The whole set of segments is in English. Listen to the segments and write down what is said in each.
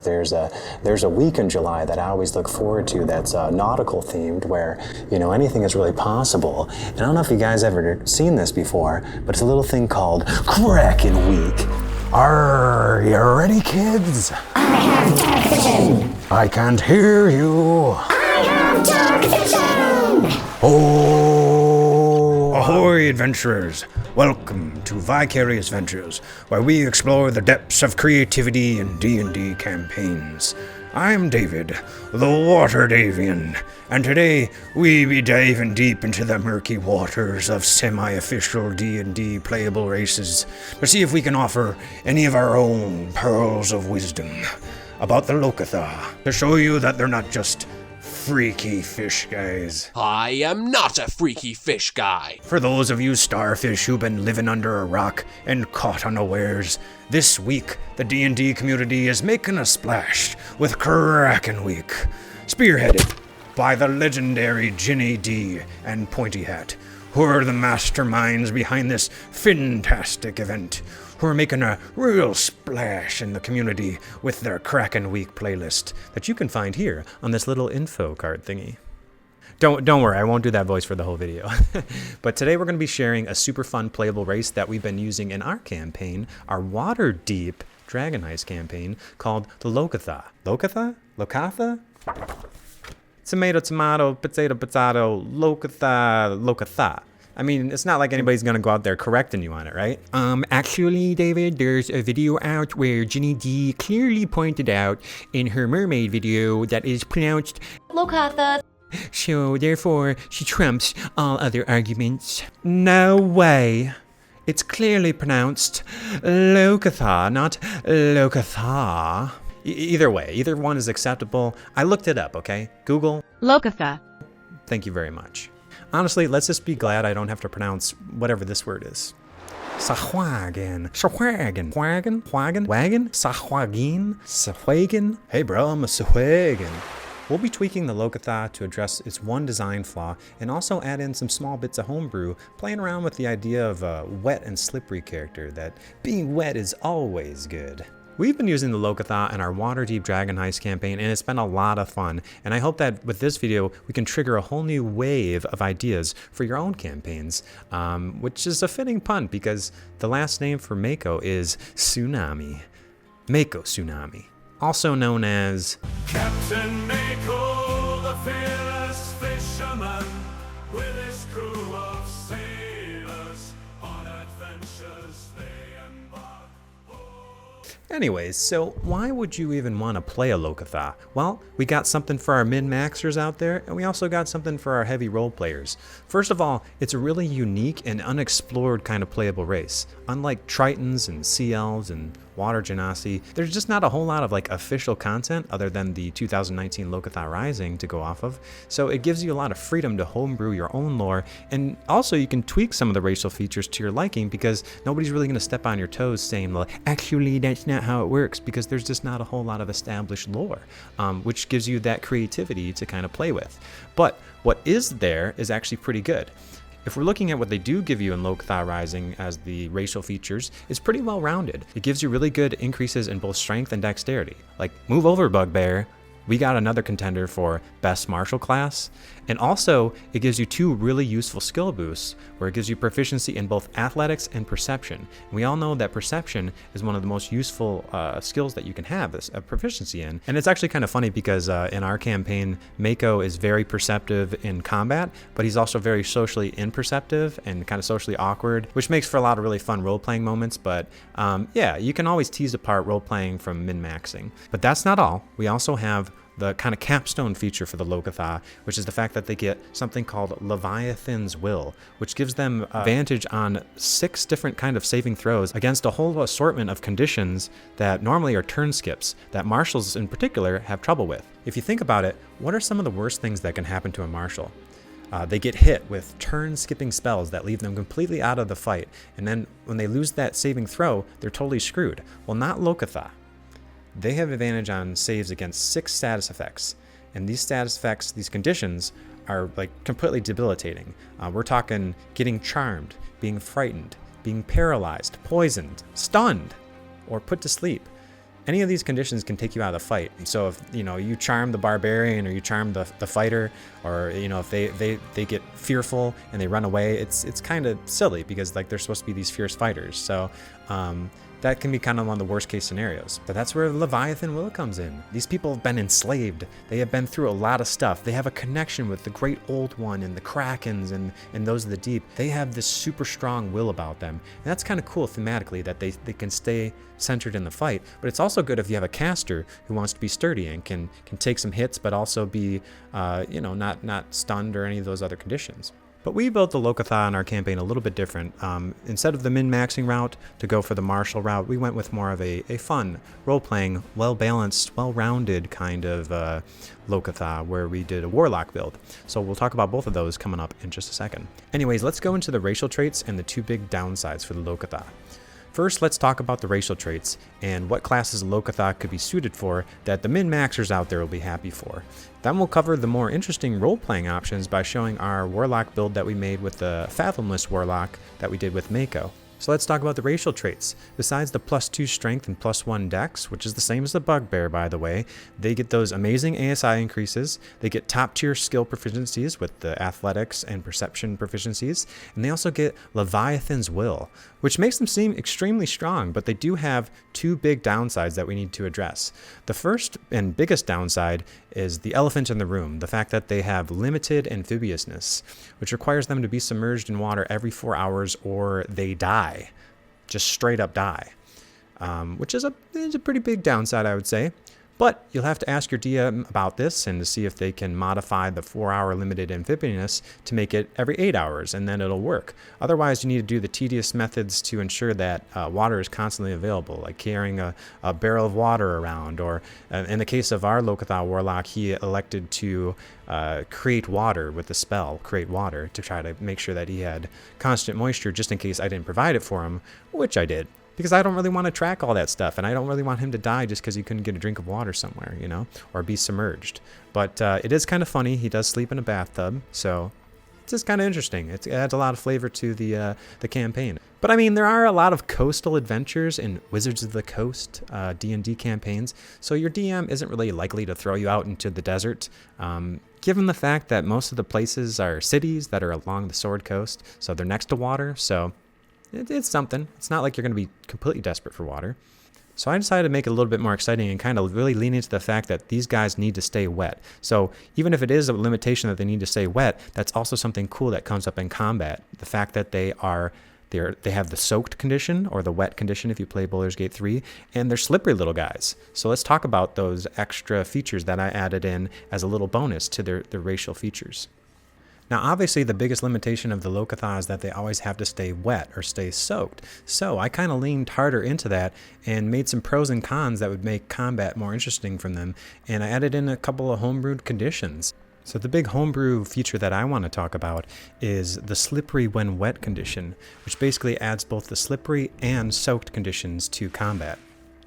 There's a week in July that I always look forward to that's nautical themed, where anything is really possible. And I don't know if you guys ever seen this before, but it's a little thing called Kraken Week. Are you ready, kids? I have dark vision. I can't hear you. I have dark vision. Oh! Ahoy, adventurers! Welcome to Vicarious Ventures, where we explore the depths of creativity in D&D campaigns. I'm David, the Waterdevian, and today we be diving deep into the murky waters of semi-official D&D playable races to see if we can offer any of our own pearls of wisdom about the Locathah, to show you that they're not just freaky fish guys. I am not a freaky fish guy. For those of you starfish who've been living under a rock and caught unawares, this week the D&D community is making a splash with Kraken Week, spearheaded by the legendary Ginny D and Pointy Hat, who are the masterminds behind this fantastic event, who are making a real splash in the community with their Kraken Week playlist that you can find here on this little info card thingy. Don't worry, I won't do that voice for the whole video. But today we're going to be sharing a super fun playable race that we've been using in our campaign, our Waterdeep Dragon campaign, called the Locathah. Locathah? Locathah? Tomato, tomato, potato, potato, Locathah. I mean, it's not like anybody's gonna go out there correcting you on it, right? Actually, David, there's a video out where Ginny D clearly pointed out in her mermaid video that is pronounced Locathah. So, therefore, she trumps all other arguments. No way. It's clearly pronounced Locathah, not Locathah. Either way, either one is acceptable. I looked it up, okay? Google Locathah. Thank you very much. Honestly, let's just be glad I don't have to pronounce whatever this word is. Sahwagan. Sahwagan. Wagon? Wagon? Wagon? Sahwagin? Sahwagan? Hey bro, I'm a Sahwagan. We'll be tweaking the Locathah to address its one design flaw and also add in some small bits of homebrew, playing around with the idea of a wet and slippery character, that being wet is always good. We've been using the Locathah in our Waterdeep Dragon campaign, and it's been a lot of fun, and I hope that with this video we can trigger a whole new wave of ideas for your own campaigns, which is a fitting pun because the last name for Mako is Tsunami. Mako Tsunami, also known as Captain Mako, the fearless fisherman, with his crew of sailors on adventures they embark. Anyways, so why would you even want to play a Locathah? Well, we got something for our min-maxers out there, and we also got something for our heavy role players. First of all, it's a really unique and unexplored kind of playable race. Unlike Tritons and Sea Elves and Water Genasi, there's just not a whole lot of official content other than the 2019 Locathah Rising to go off of. So it gives you a lot of freedom to homebrew your own lore, and also you can tweak some of the racial features to your liking because nobody's really going to step on your toes saying, well, actually that's not how it works, because there's just not a whole lot of established lore, which gives you that creativity to kind of play with. But what is there is actually pretty good. If we're looking at what they do give you in Locathah Rising as the racial features, it's pretty well rounded. It gives you really good increases in both strength and dexterity. Like, move over, Bugbear. We got another contender for best martial class. And also, it gives you two really useful skill boosts, where it gives you proficiency in both athletics and perception. And we all know that perception is one of the most useful skills that you can have a proficiency in. And it's actually kind of funny because in our campaign, Mako is very perceptive in combat, but he's also very socially imperceptive and kind of socially awkward, which makes for a lot of really fun role-playing moments. But yeah, you can always tease apart role-playing from min-maxing. But that's not all. We also have the kind of capstone feature for the Locathah, which is the fact that they get something called Leviathan's Will, which gives them advantage on 6 different kind of saving throws against a whole assortment of conditions that normally are turn skips, that marshals in particular have trouble with. If you think about it, what are some of the worst things that can happen to a marshal? They get hit with turn-skipping spells that leave them completely out of the fight, and then when they lose that saving throw, they're totally screwed. Well, not Locathah. They have advantage on saves against 6 status effects, and these status effects, these conditions, are completely debilitating. We're talking getting charmed, being frightened, being paralyzed, poisoned, stunned, or put to sleep. any of these conditions can take you out of the fight. So if you charm the barbarian or you charm the fighter, or if they get fearful and they run away, it's kind of silly because like they're supposed to be these fierce fighters. So that can be kind of one of the worst case scenarios. But that's where Leviathan Will comes in. These people have been enslaved. They have been through a lot of stuff. They have a connection with the Great Old One and the Krakens and those of the deep. They have this super strong will about them. And that's kind of cool thematically that they can stay centered in the fight. But it's also good if you have a caster who wants to be sturdy and can take some hits but also be not stunned or any of those other conditions. But we built the Locathah in our campaign a little bit different. Instead of the min-maxing route to go for the martial route, we went with more of a fun, role-playing, well-balanced, well-rounded kind of Locathah where we did a Warlock build. So we'll talk about both of those coming up in just a second. Anyways, let's go into the racial traits and the two big downsides for the Locathah. First, let's talk about the racial traits and what classes Locathah could be suited for that the min-maxers out there will be happy for. Then we'll cover the more interesting role-playing options by showing our Warlock build that we made with the Fathomless Warlock that we did with Mako. So let's talk about the racial traits. Besides the +2 strength and +1 dex, which is the same as the bugbear by the way, they get those amazing ASI increases, they get top tier skill proficiencies with the athletics and perception proficiencies, and they also get Leviathan's Will, which makes them seem extremely strong, but they do have two big downsides that we need to address. The first and biggest downside is the elephant in the room, the fact that they have limited amphibiousness, which requires them to be submerged in water every 4 hours or they die. Just straight up die, which is a pretty big downside, I would say. But you'll have to ask your DM about this and to see if they can modify the 4-hour limited amphibiousness to make it every 8 hours, and then it'll work. Otherwise, you need to do the tedious methods to ensure that water is constantly available, like carrying a barrel of water around, or in the case of our Locathah Warlock, he elected to create water with the spell, Create Water, to try to make sure that he had constant moisture just in case I didn't provide it for him, which I did. Because I don't really want to track all that stuff, and I don't really want him to die just because he couldn't get a drink of water somewhere, or be submerged. But it is kind of funny. He does sleep in a bathtub, so it's just kind of interesting. It adds a lot of flavor to the campaign. But I mean, there are a lot of coastal adventures in Wizards of the Coast D&D campaigns, so your DM isn't really likely to throw you out into the desert. Given the fact that most of the places are cities that are along the Sword Coast, so they're next to water, so it's something. It's not like you're going to be completely desperate for water. So I decided to make it a little bit more exciting and kind of really lean into the fact that these guys need to stay wet. So even if it is a limitation that they need to stay wet, that's also something cool that comes up in combat. The fact that they have the soaked condition or the wet condition if you play Baldur's Gate 3, and they're slippery little guys. So let's talk about those extra features that I added in as a little bonus to their racial features. Now, obviously, the biggest limitation of the Locathah is that they always have to stay wet or stay soaked. So I kind of leaned harder into that and made some pros and cons that would make combat more interesting from them. And I added in a couple of homebrewed conditions. So the big homebrew feature that I want to talk about is the Sllippery When Wet condition, which basically adds both the slippery and soaked conditions to combat.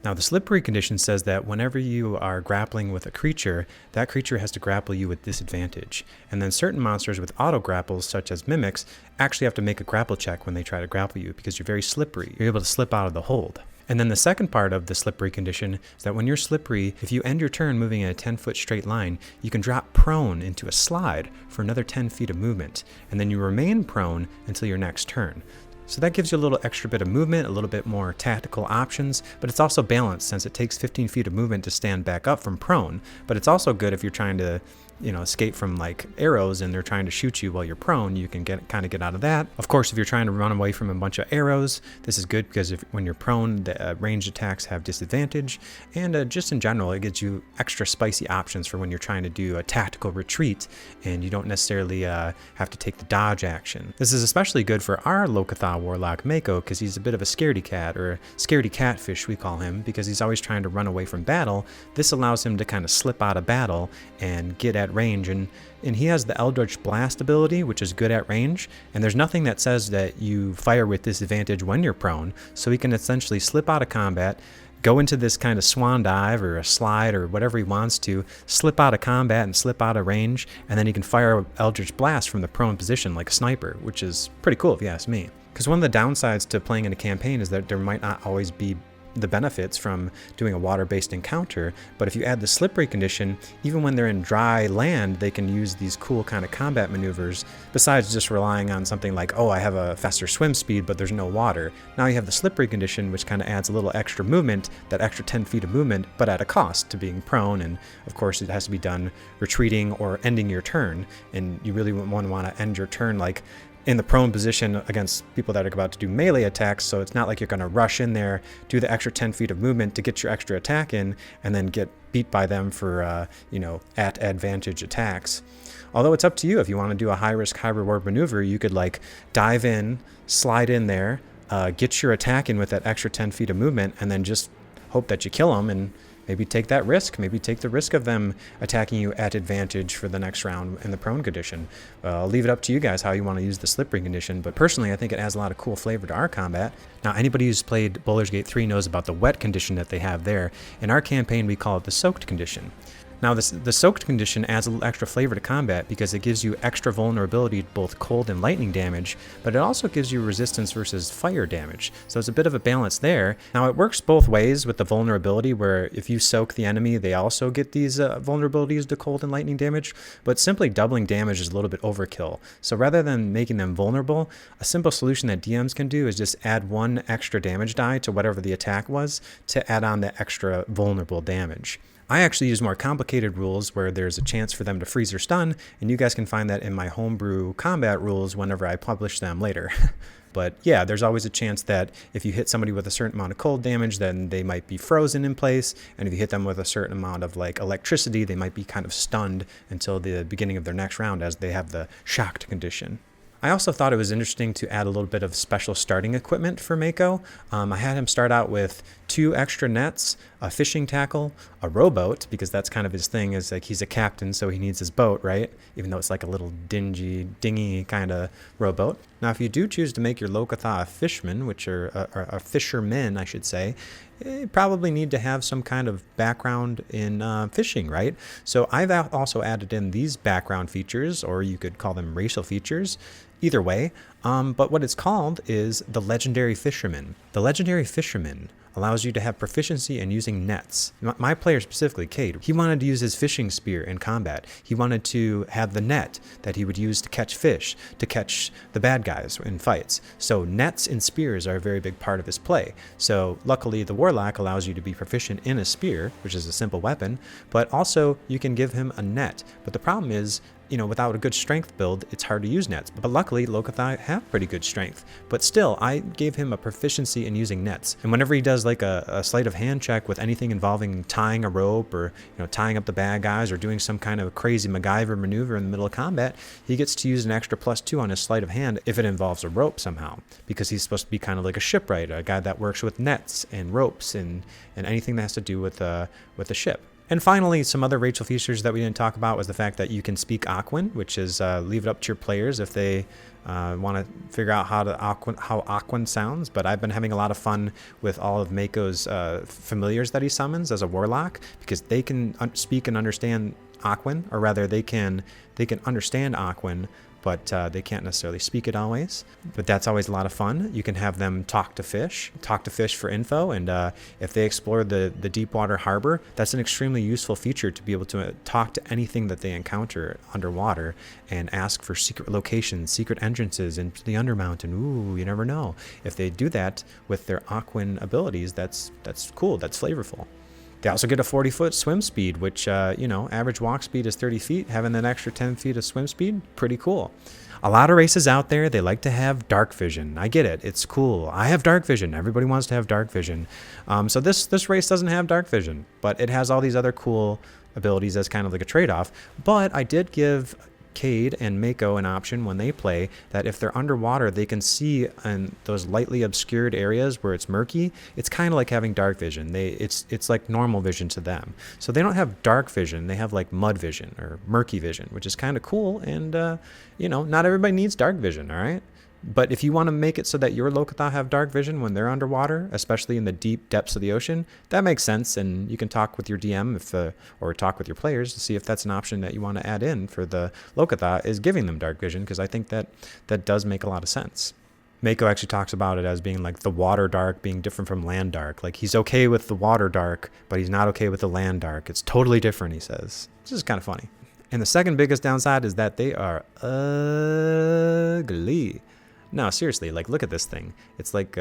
Now, the slippery condition says that whenever you are grappling with a creature, that creature has to grapple you with disadvantage. And then certain monsters with auto grapples, such as mimics, actually have to make a grapple check when they try to grapple you because you're very slippery. You're able to slip out of the hold. And then the second part of the slippery condition is that when you're slippery, if you end your turn moving in a 10-foot straight line, you can drop prone into a slide for another 10 feet of movement. And then you remain prone until your next turn. So that gives you a little extra bit of movement, a little bit more tactical options, but it's also balanced since it takes 15 feet of movement to stand back up from prone. But it's also good if you're trying to, escape from like arrows and they're trying to shoot you while you're prone, you can kind of get out of that. Of course, if you're trying to run away from a bunch of arrows, this is good because when you're prone, the ranged attacks have disadvantage. And just in general, it gives you extra spicy options for when you're trying to do a tactical retreat and you don't necessarily have to take the dodge action. This is especially good for our Locathah Warlock Mako because he's a bit of a scaredy cat, or a scaredy catfish we call him, because he's always trying to run away from battle. This allows him to kind of slip out of battle and get at range, and he has the Eldritch Blast ability, which is good at range, and there's nothing that says that you fire with disadvantage when you're prone, so he can essentially slip out of combat, go into this kind of swan dive or a slide or whatever he wants to, slip out of combat and slip out of range, and then he can fire Eldritch Blast from the prone position like a sniper, which is pretty cool if you ask me. Because one of the downsides to playing in a campaign is that there might not always be the benefits from doing a water-based encounter. But if you add the slippery condition, even when they're in dry land, they can use these cool kind of combat maneuvers, besides just relying on something like, oh, I have a faster swim speed, but there's no water. Now you have the slippery condition, which kind of adds a little extra movement, that extra 10 feet of movement, but at a cost to being prone. And of course, it has to be done retreating or ending your turn. And you really wouldn't want to end your turn like in the prone position against people that are about to do melee attacks, so it's not like you're going to rush in there, do the extra 10 feet of movement to get your extra attack in, and then get beat by them for, at advantage attacks. Although it's up to you. If you want to do a high-risk, high-reward maneuver, you could, like, dive in, slide in there, get your attack in with that extra 10 feet of movement, and then just hope that you kill them and maybe take that risk. Maybe take the risk of them attacking you at advantage for the next round in the prone condition. I'll leave it up to you guys how you want to use the slippery condition, but personally I think it adds a lot of cool flavor to our combat. Now, anybody who's played Baldur's Gate 3 knows about the wet condition that they have there. In our campaign, we call it the soaked condition. Now, the soaked condition adds a little extra flavor to combat because it gives you extra vulnerability to both cold and lightning damage, but it also gives you resistance versus fire damage. So it's a bit of a balance there. Now, it works both ways with the vulnerability, where if you soak the enemy, they also get these vulnerabilities to cold and lightning damage, but simply doubling damage is a little bit overkill. So rather than making them vulnerable, a simple solution that DMs can do is just add one extra damage die to whatever the attack was to add on the extra vulnerable damage. I actually use more complicated rules where there's a chance for them to freeze or stun, and you guys can find that in my homebrew combat rules whenever I publish them later. But yeah, there's always a chance that if you hit somebody with a certain amount of cold damage, then they might be frozen in place, and if you hit them with a certain amount of like electricity, they might be kind of stunned until the beginning of their next round, as they have the shocked condition. I also thought it was interesting to add a little bit of special starting equipment for Mako. I had him start out with 2 extra nets, a fishing tackle, a rowboat, because that's kind of his thing, is like he's a captain, so he needs his boat, right? Even though it's like a little dingy kind of rowboat. Now, if you do choose to make your Locathah a fisherman, which are a fisherman, I should say, you probably need to have some kind of background in fishing, right? So I've also added in these background features, or you could call them racial features, either way. But what it's called is the Legendary Fisherman. The Legendary Fisherman allows you to have proficiency in using nets. My player specifically, Krak'd, he wanted to use his fishing spear in combat. He wanted to have the net that he would use to catch fish, to catch the bad guys in fights. So nets and spears are a very big part of his play. So luckily the Warlock allows you to be proficient in a spear, which is a simple weapon, but also you can give him a net. But the problem is, without a good strength build, it's hard to use nets. But luckily, Locathah have pretty good strength. But still, I gave him a proficiency in using nets. And whenever he does like a sleight of hand check with anything involving tying a rope or tying up the bad guys or doing some kind of crazy MacGyver maneuver in the middle of combat, he gets to use an extra +2 on his sleight of hand if it involves a rope somehow. Because he's supposed to be kind of like a shipwright, a guy that works with nets and ropes and anything that has to do with a ship. And finally, some other racial features that we didn't talk about was the fact that you can speak Aquan, which is leave it up to your players if they want to figure out how Aquan sounds. But I've been having a lot of fun with all of Mako's familiars that he summons as a warlock, because they can speak and understand Aquan, or rather they can understand Aquan, but they can't necessarily speak it always. But that's always a lot of fun. You can have them talk to fish for info, and if they explore the Deepwater Harbor, that's an extremely useful feature to be able to talk to anything that they encounter underwater and ask for secret locations, secret entrances into the Undermountain. Ooh, you never know. If they do that with their Aquan abilities, that's cool, that's flavorful. They also get a 40-foot swim speed, which, average walk speed is 30 feet. Having that extra 10 feet of swim speed, pretty cool. A lot of races out there, they like to have dark vision. I get it. It's cool. I have dark vision. Everybody wants to have dark vision. So this race doesn't have dark vision, but it has all these other cool abilities as kind of like a trade-off. But I did give Krak'd and Mako an option when they play that if they're underwater, they can see in those lightly obscured areas where it's murky. It's kind of like having dark vision. It's like normal vision to them. So they don't have dark vision. They have like mud vision or murky vision, which is kind of cool. And not everybody needs dark vision. All right. But if you want to make it so that your Locathah have dark vision when they're underwater, especially in the deep depths of the ocean, that makes sense. And you can talk with your DM or talk with your players to see if that's an option that you want to add in for the Locathah, is giving them dark vision, because I think that does make a lot of sense. Mako actually talks about it as being like the water dark being different from land dark. Like he's okay with the water dark, but he's not okay with the land dark. It's totally different, he says. This is kind of funny. And the second biggest downside is that they are ugly. No, seriously, like look at this thing. It's like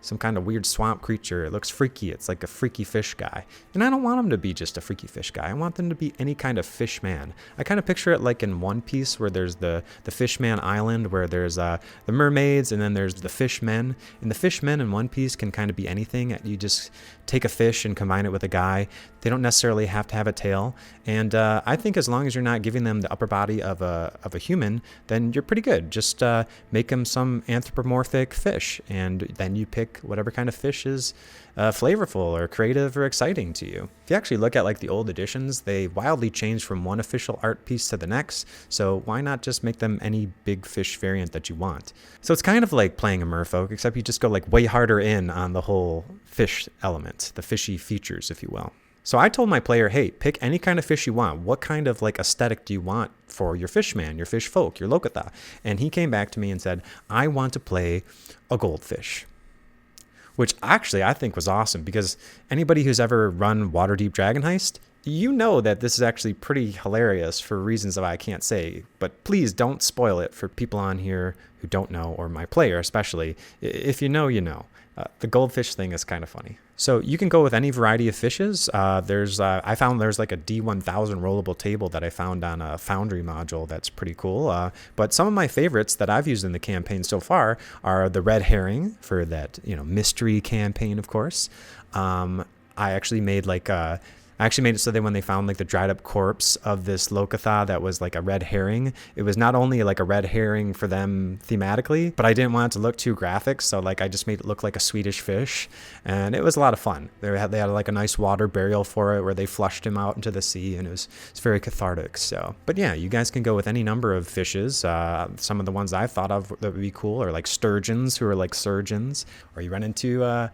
some kind of weird swamp creature. It looks freaky. It's like a freaky fish guy. And I don't want him to be just a freaky fish guy. I want them to be any kind of fish man. I kind of picture it like in One Piece where there's the Fishman Island where there's the mermaids and then there's the fishmen. And the fishmen in One Piece can kind of be anything. You just take a fish and combine it with a guy. They don't necessarily have to have a tail. And I think as long as you're not giving them the upper body of a human, then you're pretty good. Just make them some anthropomorphic fish, and then you pick whatever kind of fish is flavorful or creative or exciting to you. If you actually look at like the old editions, they wildly change from one official art piece to the next, so why not just make them any big fish variant that you want? So it's kind of like playing a merfolk, except you just go like way harder in on the whole fish element, the fishy features, if you will. So I told my player, hey, pick any kind of fish you want. What kind of like aesthetic do you want for your fishman, your fish folk, your Locathah? And he came back to me and said, I want to play a goldfish. Which actually I think was awesome, because anybody who's ever run Waterdeep Dragon Heist, you know that this is actually pretty hilarious for reasons that I can't say. But please don't spoil it for people on here who don't know, or my player especially. If you know, you know. The goldfish thing is kind of funny. So you can go with any variety of fishes. I found there's like a D1000 rollable table that I found on a Foundry module that's pretty cool. But some of my favorites that I've used in the campaign so far are the red herring for that, mystery campaign, of course. I actually made it so that when they found like the dried up corpse of this Locathah that was like a red herring, it was not only like a red herring for them thematically, but I didn't want it to look too graphic. So like I just made it look like a Swedish fish, and it was a lot of fun. They had like a nice water burial for it where they flushed him out into the sea, and it's very cathartic. So, but yeah, you guys can go with any number of fishes. Some of the ones I've thought of that would be cool are like sturgeons, who are like surgeons, or you run into a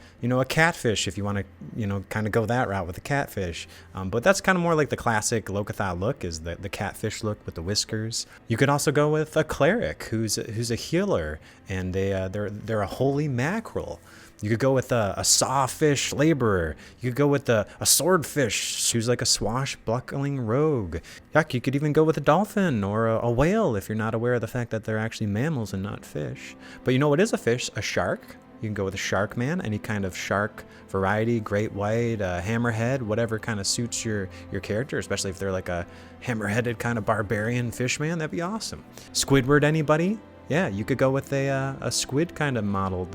catfish if you want to kind of go that route with a catfish. But that's kind of more like the classic Locathah look, is the catfish look with the whiskers. You could also go with a cleric who's a healer, and they're a holy mackerel. You could go with a sawfish laborer. You could go with a swordfish who's like a swashbuckling rogue. Heck, you could even go with a dolphin or a whale if you're not aware of the fact that they're actually mammals and not fish. But you know what is a fish? A shark. You can go with a shark man, any kind of shark variety, great white, hammerhead, whatever kind of suits your character, especially if they're like a hammer-headed kind of barbarian fish man. That'd be awesome. Squidward, anybody? Yeah, you could go with a squid kind of modeled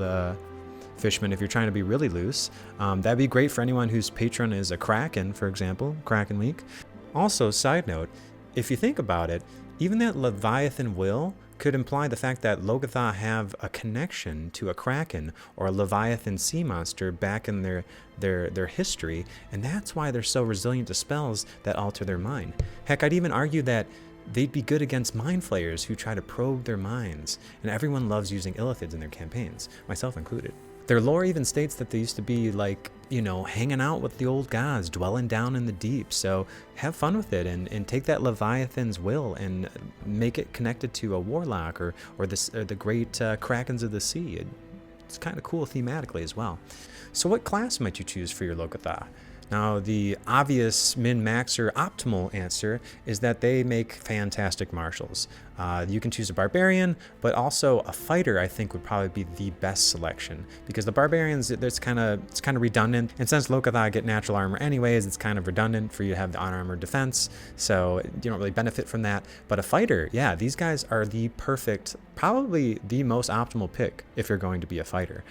fishman if you're trying to be really loose. That'd be great for anyone whose patron is a kraken, for example, Kraken Week. Also, side note, if you think about it, even that Leviathan will could imply the fact that Locathah have a connection to a kraken or a Leviathan sea monster back in their history, and that's why they're so resilient to spells that alter their mind. Heck, I'd even argue that they'd be good against mind flayers who try to probe their minds, and everyone loves using illithids in their campaigns, myself included. Their lore even states that they used to be like, hanging out with the old gods, dwelling down in the deep. So have fun with it and take that Leviathan's will and make it connected to a warlock or the great krakens of the sea. It's kind of cool thematically as well. So what class might you choose for your Locathah? Now, the obvious min-maxer optimal answer is that they make fantastic martials. You can choose a barbarian, but also a fighter I think would probably be the best selection, because the barbarians, it's kind of redundant, and since Locathah get natural armor anyways, it's kind of redundant for you to have the unarmored defense, so you don't really benefit from that. But a fighter, yeah, these guys are the perfect, probably the most optimal pick if you're going to be a fighter.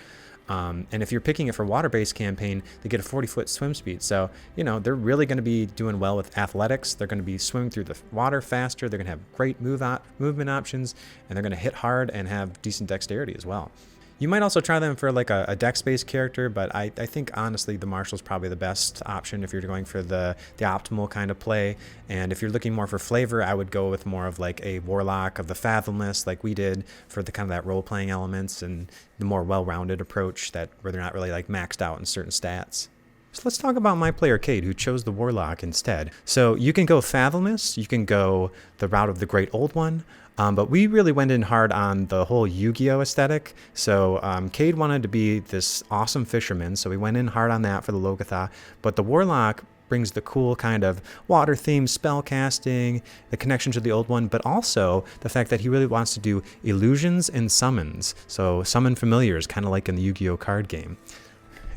And if you're picking it for water-based campaign, they get a 40-foot swim speed. So, they're really going to be doing well with athletics. They're going to be swimming through the water faster. They're going to have great movement options, and they're going to hit hard and have decent dexterity as well. You might also try them for like a dex-based character, but I think honestly the Marshal's probably the best option if you're going for the optimal kind of play. And if you're looking more for flavor, I would go with more of like a Warlock of the Fathomless, like we did, for the kind of that role-playing elements and the more well-rounded approach where they're not really like maxed out in certain stats. So let's talk about my player Kate, who chose the Warlock instead. So you can go Fathomless, you can go the route of the Great Old One. But we really went in hard on the whole Yugioh aesthetic. So Krak'd wanted to be this awesome fisherman, so we went in hard on that for the Locathah. But the Warlock brings the cool kind of water-themed spell casting, the connection to the old one, but also the fact that he really wants to do illusions and summons. So summon familiars, kind of like in the Yu-Gi-Oh card game.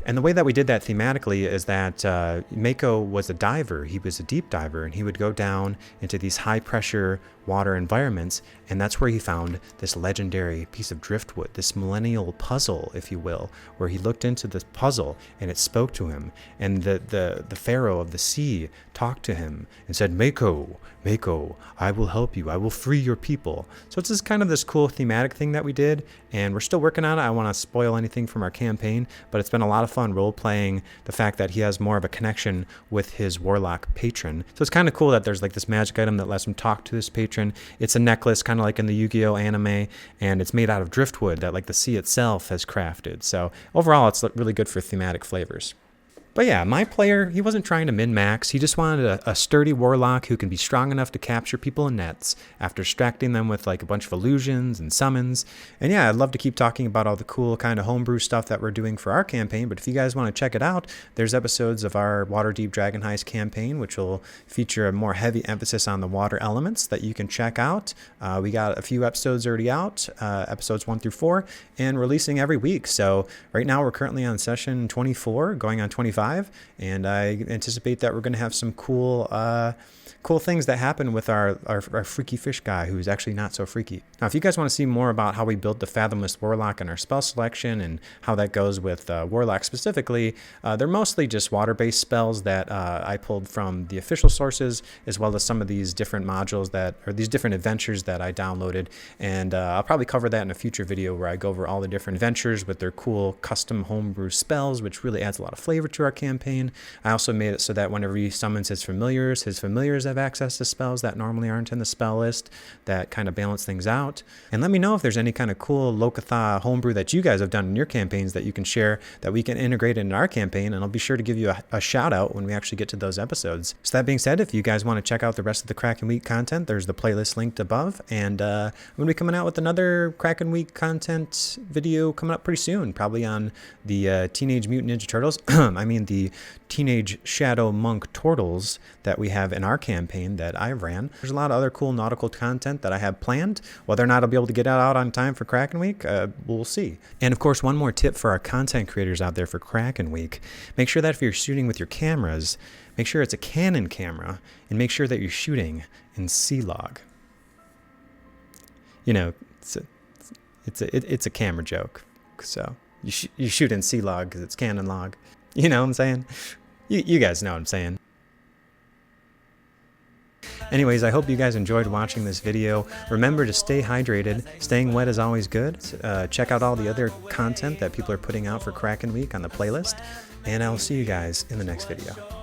And the way that we did that thematically is that Mako was a diver. He was a deep diver, and he would go down into these high-pressure water environments, and that's where he found this legendary piece of driftwood, this millennial puzzle, if you will, where he looked into this puzzle and it spoke to him, and the pharaoh of the sea talked to him and said, Mako, Mako, I will help you, I will free your people. So it's just kind of this cool thematic thing that we did, and we're still working on it. I don't want to spoil anything from our campaign, but it's been a lot of fun role-playing the fact that he has more of a connection with his warlock patron. So it's kind of cool that there's like this magic item that lets him talk to this patron. It's a necklace, kind of like in the Yu-Gi-Oh anime, and it's made out of driftwood that like the sea itself has crafted. So overall, it's really good for thematic flavors. But yeah, my player, he wasn't trying to min-max. He just wanted a sturdy warlock who can be strong enough to capture people in nets after distracting them with like a bunch of illusions and summons. And yeah, I'd love to keep talking about all the cool kind of homebrew stuff that we're doing for our campaign, but if you guys want to check it out, there's episodes of our Waterdeep Dragon campaign, which will feature a more heavy emphasis on the water elements that you can check out. We got a few episodes already out, episodes 1 through 4, and releasing every week. So right now we're currently on session 24, going on 25. And I anticipate that we're going to have some cool things that happen with our freaky fish guy, who's actually not so freaky. Now, if you guys want to see more about how we built the Fathomless Warlock and our spell selection and how that goes with Warlock specifically, they're mostly just water-based spells that I pulled from the official sources, as well as some of these different modules these different adventures that I downloaded. And I'll probably cover that in a future video where I go over all the different adventures with their cool custom homebrew spells, which really adds a lot of flavor to our campaign. I also made it so that whenever he summons his familiars have access to spells that normally aren't in the spell list, that kind of balance things out. And let me know if there's any kind of cool Locathah homebrew that you guys have done in your campaigns that you can share that we can integrate in our campaign, and I'll be sure to give you a shout out when we actually get to those episodes. So that being said, if you guys want to check out the rest of the Kraken Week content, there's the playlist linked above, and I'm going to be coming out with another Kraken Week content video coming up pretty soon, probably on the Teenage Mutant Ninja Turtles, I mean the Teenage Shadow Monk Turtles that we have in our campaign that I ran. There's a lot of other cool nautical content that I have planned. Whether or not I'll be able to get it out on time for Kraken Week, we'll see. And of course, one more tip for our content creators out there for Kraken Week. Make sure that if you're shooting with your cameras, make sure it's a Canon camera, and make sure that you're shooting in C-Log. You know, it's a camera joke. So you shoot in C-Log because it's Canon log. You know what I'm saying? You guys know what I'm saying. Anyways, I hope you guys enjoyed watching this video. Remember to stay hydrated. Staying wet is always good. Check out all the other content that people are putting out for Kraken Week on the playlist. And I'll see you guys in the next video.